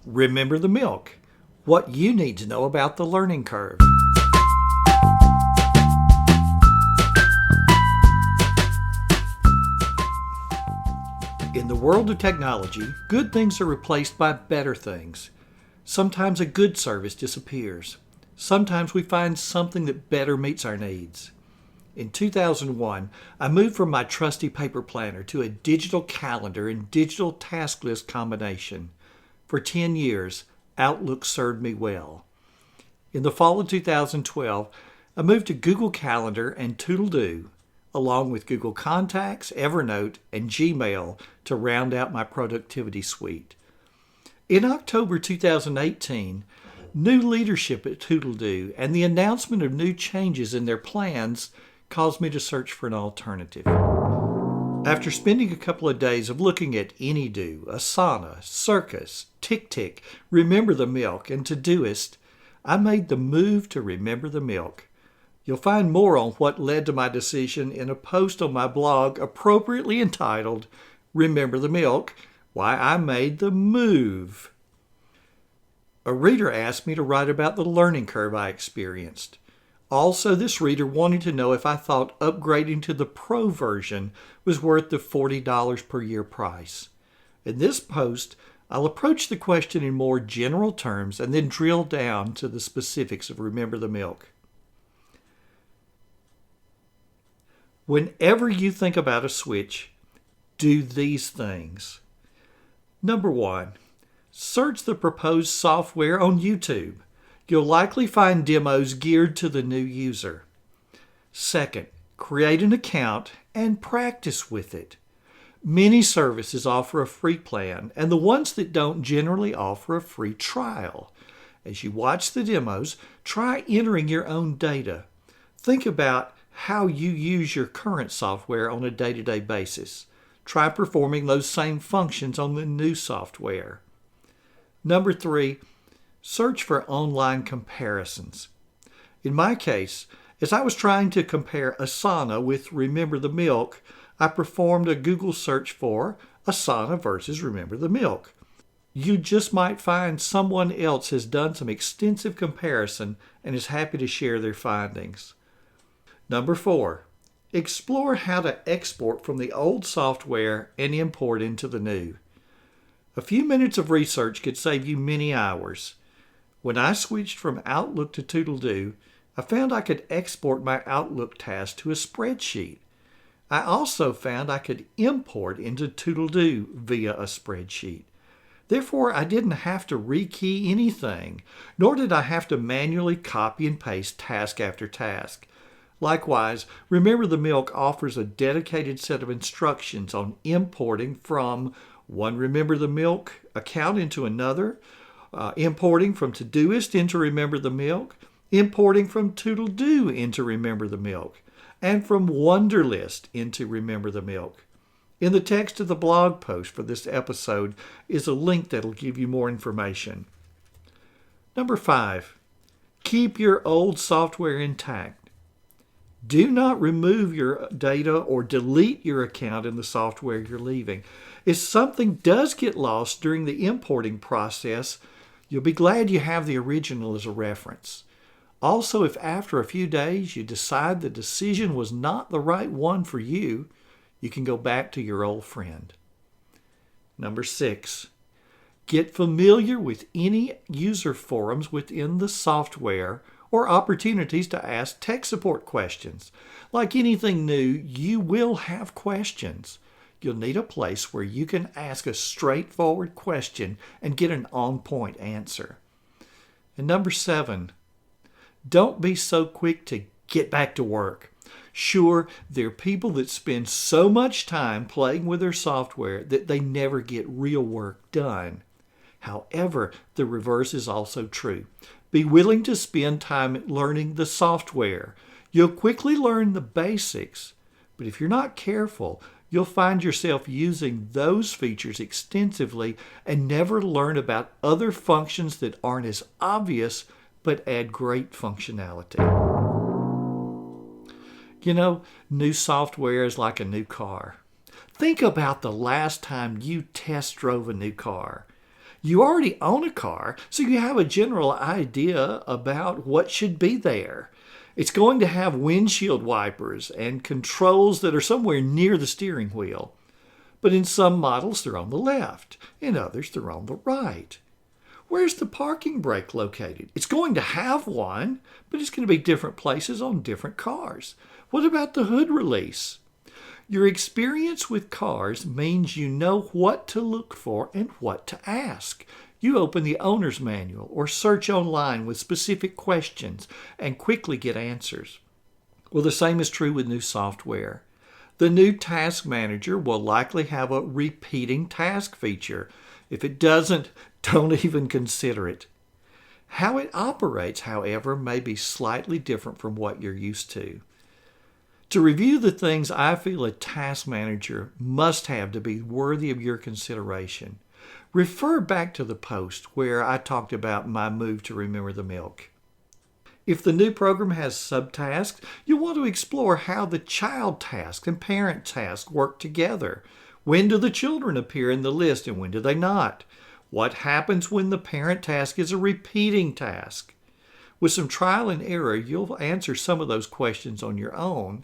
Remember the Milk. What you need to know about the learning curve. In the world of technology, good things are replaced by better things. Sometimes a good service disappears. Sometimes we find something that better meets our needs. In 2001, I moved from my trusty paper planner to a digital calendar and digital task list combination. For 10 years, Outlook served me well. In the fall of 2012, I moved to Google Calendar and Toodle-Doo, along with Google Contacts, Evernote, and Gmail to round out my productivity suite. In October 2018, new leadership at Toodle-Doo and the announcement of new changes in their plans caused me to search for an alternative. After spending a couple of days of looking at AnyDo, Asana, Circus, TickTick, Remember the Milk, and Todoist, I made the move to Remember the Milk. You'll find more on what led to my decision in a post on my blog appropriately entitled, Remember the Milk, Why I Made the Move. A reader asked me to write about the learning curve I experienced. Also, this reader wanted to know if I thought upgrading to the Pro version was worth the $40 per year price. In this post, I'll approach the question in more general terms and then drill down to the specifics of Remember the Milk. Whenever you think about a switch, do these things. Number 1, search the proposed software on YouTube. You'll likely find demos geared to the new user. Second, create an account and practice with it. Many services offer a free plan, and the ones that don't generally offer a free trial. As you watch the demos, try entering your own data. Think about how you use your current software on a day-to-day basis. Try performing those same functions on the new software. Number 3, search for online comparisons. In my case, as I was trying to compare Asana with Remember the Milk, I performed a Google search for Asana versus Remember the Milk. You just might find someone else has done some extensive comparison and is happy to share their findings. Number 4, explore how to export from the old software and import into the new. A few minutes of research could save you many hours. When I switched from Outlook to Toodle-Doo, I found I could export my Outlook task to a spreadsheet. I also found I could import into Toodle-Doo via a spreadsheet. Therefore, I didn't have to rekey anything, nor did I have to manually copy and paste task after task. Likewise, Remember the Milk offers a dedicated set of instructions on importing from one Remember the Milk account into another, importing from Todoist into Remember the Milk, importing from Toodle-Doo into Remember the Milk, and from Wunderlist into Remember the Milk. In the text of the blog post for this episode is a link that'll give you more information. Number 5, keep your old software intact. Do not remove your data or delete your account in the software you're leaving. If something does get lost during the importing process, you'll be glad you have the original as a reference. Also, if after a few days you decide the decision was not the right one for you, you can go back to your old friend. Number 6, get familiar with any user forums within the software or opportunities to ask tech support questions. Like anything new, you will have questions. You'll need a place where you can ask a straightforward question and get an on-point answer. And number 7, don't be so quick to get back to work. Sure, there are people that spend so much time playing with their software that they never get real work done. However, the reverse is also true. Be willing to spend time learning the software. You'll quickly learn the basics, but if you're not careful, you'll find yourself using those features extensively and never learn about other functions that aren't as obvious but add great functionality. You know, new software is like a new car. Think about the last time you test drove a new car. You already own a car, so you have a general idea about what should be there. It's going to have windshield wipers and controls that are somewhere near the steering wheel. But in some models, they're on the left. In others, they're on the right. Where's the parking brake located? It's going to have one, but it's going to be different places on different cars. What about the hood release? Your experience with cars means you know what to look for and what to ask. You open the owner's manual or search online with specific questions and quickly get answers. Well, the same is true with new software. The new task manager will likely have a repeating task feature. If it doesn't, don't even consider it. How it operates, however, may be slightly different from what you're used to. To review the things I feel a task manager must have to be worthy of your consideration, refer back to the post where I talked about my move to Remember the Milk. If the new program has subtasks, you'll want to explore how the child task and parent task work together. When do the children appear in the list and when do they not? What happens when the parent task is a repeating task? With some trial and error, you'll answer some of those questions on your own.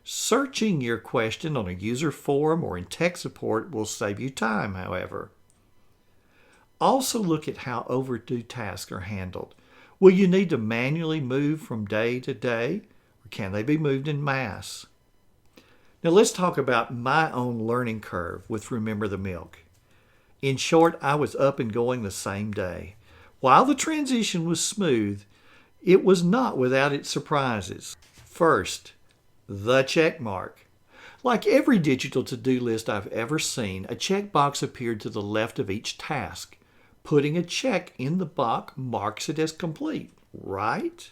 Searching your question on a user forum or in tech support will save you time, however. Also look at how overdue tasks are handled. Will you need to manually move from day to day, or can they be moved in mass? Now let's talk about my own learning curve with Remember the Milk. In short, I was up and going the same day. While the transition was smooth, it was not without its surprises. First, the check mark. Like every digital to-do list I've ever seen, a checkbox appeared to the left of each task. Putting a check in the box marks it as complete, right?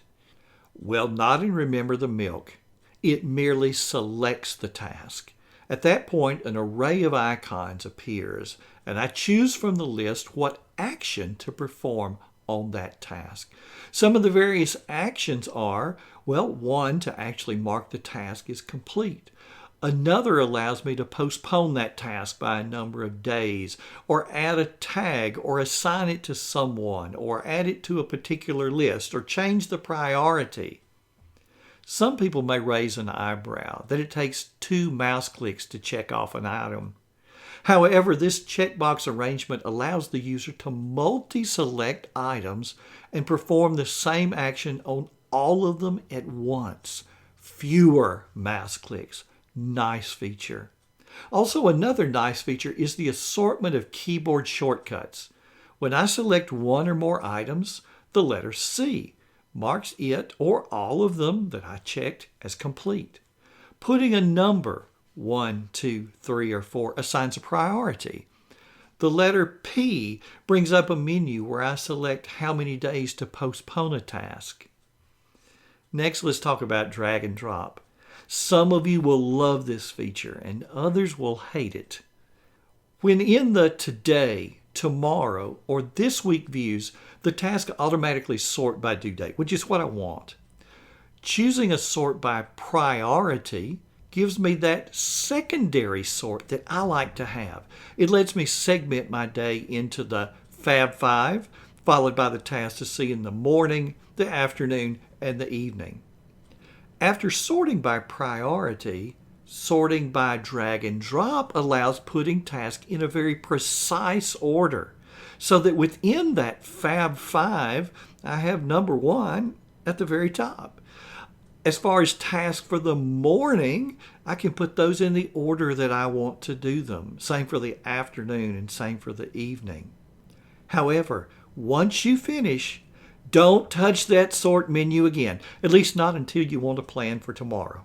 Well, not in Remember the Milk. It merely selects the task. At that point, an array of icons appears, and I choose from the list what action to perform on that task. Some of the various actions are, well, one, to actually mark the task as complete. Another allows me to postpone that task by a number of days, or add a tag, or assign it to someone, or add it to a particular list, or change the priority. Some people may raise an eyebrow that it takes 2 mouse clicks to check off an item. However, this checkbox arrangement allows the user to multi-select items and perform the same action on all of them at once. Fewer mouse clicks. Nice feature. Also, another nice feature is the assortment of keyboard shortcuts. When I select one or more items, the letter C marks it or all of them that I checked as complete. Putting a number, 1, 2, 3, or 4, assigns a priority. The letter P brings up a menu where I select how many days to postpone a task. Next, let's talk about drag and drop. Some of you will love this feature and others will hate it. When in the today, tomorrow, or this week views, the tasks automatically sort by due date, which is what I want. Choosing a sort by priority gives me that secondary sort that I like to have. It lets me segment my day into the Fab Five, followed by the tasks to see in the morning, the afternoon, and the evening. After sorting by priority, sorting by drag and drop allows putting tasks in a very precise order, so that within that Fab Five, I have number 1 at the very top. As far as tasks for the morning, I can put those in the order that I want to do them. Same for the afternoon and same for the evening. However, once you finish, don't touch that sort menu again, at least not until you want to plan for tomorrow.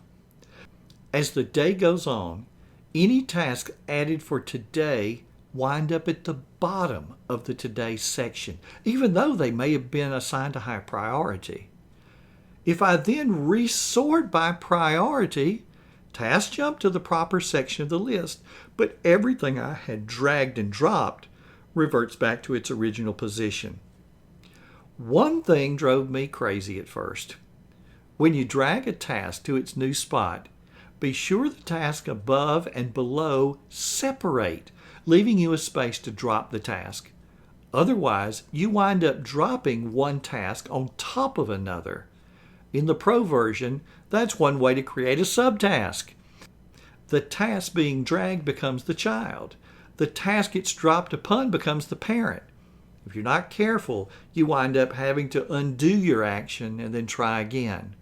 As the day goes on, any tasks added for today wind up at the bottom of the Today section, even though they may have been assigned a high priority. If I then resort by priority, tasks jump to the proper section of the list, but everything I had dragged and dropped reverts back to its original position. One thing drove me crazy at first. When you drag a task to its new spot, be sure the tasks above and below separate, leaving you a space to drop the task. Otherwise, you wind up dropping one task on top of another. In the Pro version, that's one way to create a subtask. The task being dragged becomes the child. The task it's dropped upon becomes the parent. If you're not careful, you wind up having to undo your action and then try again.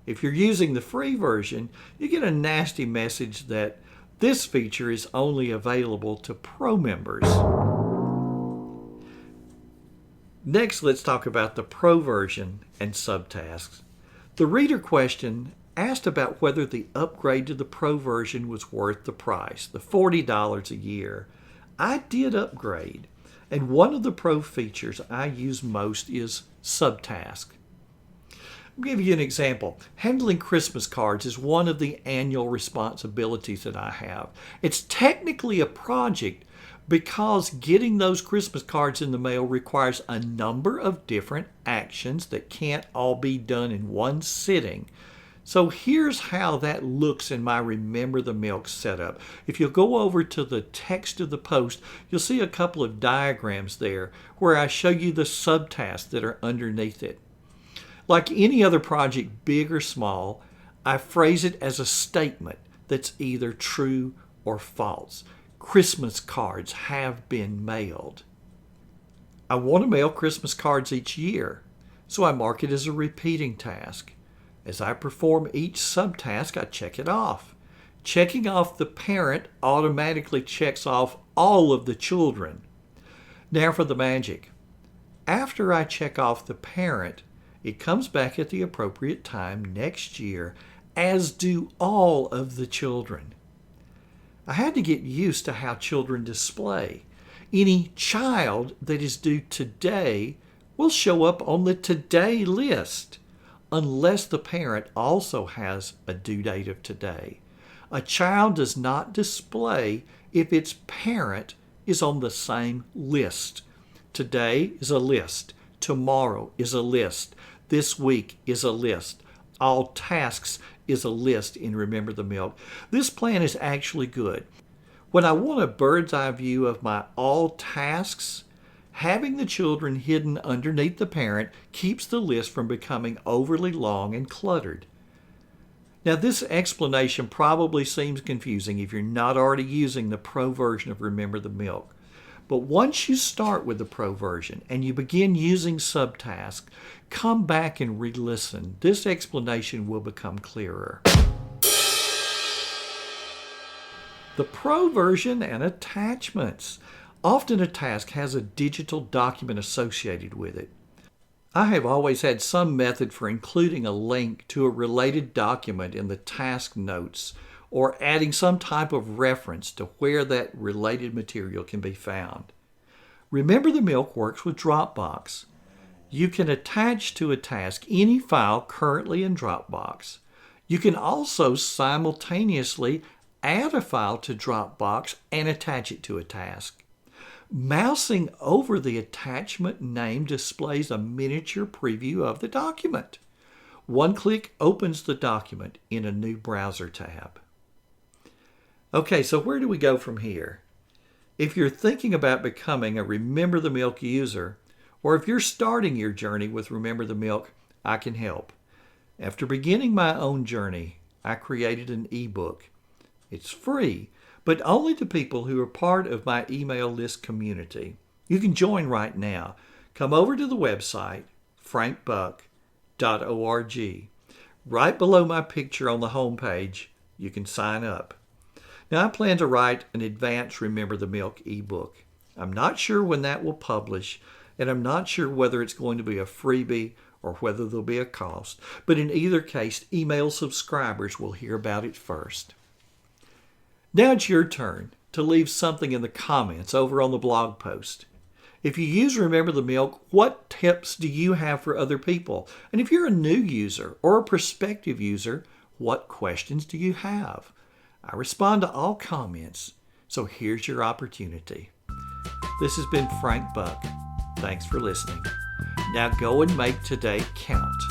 If you're using the free version, you get a nasty message that this feature is only available to Pro members. Next, let's talk about the Pro version and subtasks. The reader question asked about whether the upgrade to the Pro version was worth the price, the $40 a year. I did upgrade, and one of the Pro features I use most is Subtasks. I'll give you an example. Handling Christmas cards is one of the annual responsibilities that I have. It's technically a project because getting those Christmas cards in the mail requires a number of different actions that can't all be done in one sitting. So here's how that looks in my Remember the Milk setup. If you'll go over to the text of the post, you'll see a couple of diagrams there where I show you the subtasks that are underneath it. Like any other project, big or small, I phrase it as a statement that's either true or false. Christmas cards have been mailed. I want to mail Christmas cards each year, so I mark it as a repeating task. As I perform each subtask, I check it off. Checking off the parent automatically checks off all of the children. Now for the magic. After I check off the parent, it comes back at the appropriate time next year, as do all of the children. I had to get used to how children display. Any child that is due today will show up on the today list, unless the parent also has a due date of today. A child does not display if its parent is on the same list. Today is a list. Tomorrow is a list. This week is a list. All tasks is a list in Remember the Milk. This plan is actually good. When I want a bird's eye view of my all tasks, having the children hidden underneath the parent keeps the list from becoming overly long and cluttered. Now, this explanation probably seems confusing if you're not already using the Pro version of Remember the Milk. But once you start with the Pro version and you begin using Subtasks, come back and re-listen. This explanation will become clearer. The Pro version and attachments. Often a task has a digital document associated with it. I have always had some method for including a link to a related document in the task notes or adding some type of reference to where that related material can be found. Remember the Milk works with Dropbox. You can attach to a task any file currently in Dropbox. You can also simultaneously add a file to Dropbox and attach it to a task. Mousing over the attachment name displays a miniature preview of the document. One click opens the document in a new browser tab. Okay, so where do we go from here? If you're thinking about becoming a Remember the Milk user, or if you're starting your journey with Remember the Milk, I can help. After beginning my own journey, I created an ebook. It's free, but only to people who are part of my email list community. You can join right now. Come over to the website, frankbuck.org. Right below my picture on the homepage, you can sign up. Now, I plan to write an advanced Remember the Milk ebook. I'm not sure when that will publish, and I'm not sure whether it's going to be a freebie or whether there'll be a cost. But in either case, email subscribers will hear about it first. Now it's your turn to leave something in the comments over on the blog post. If you use Remember the Milk, what tips do you have for other people? And if you're a new user or a prospective user, what questions do you have? I respond to all comments, so here's your opportunity. This has been Frank Buck. Thanks for listening. Now go and make today count.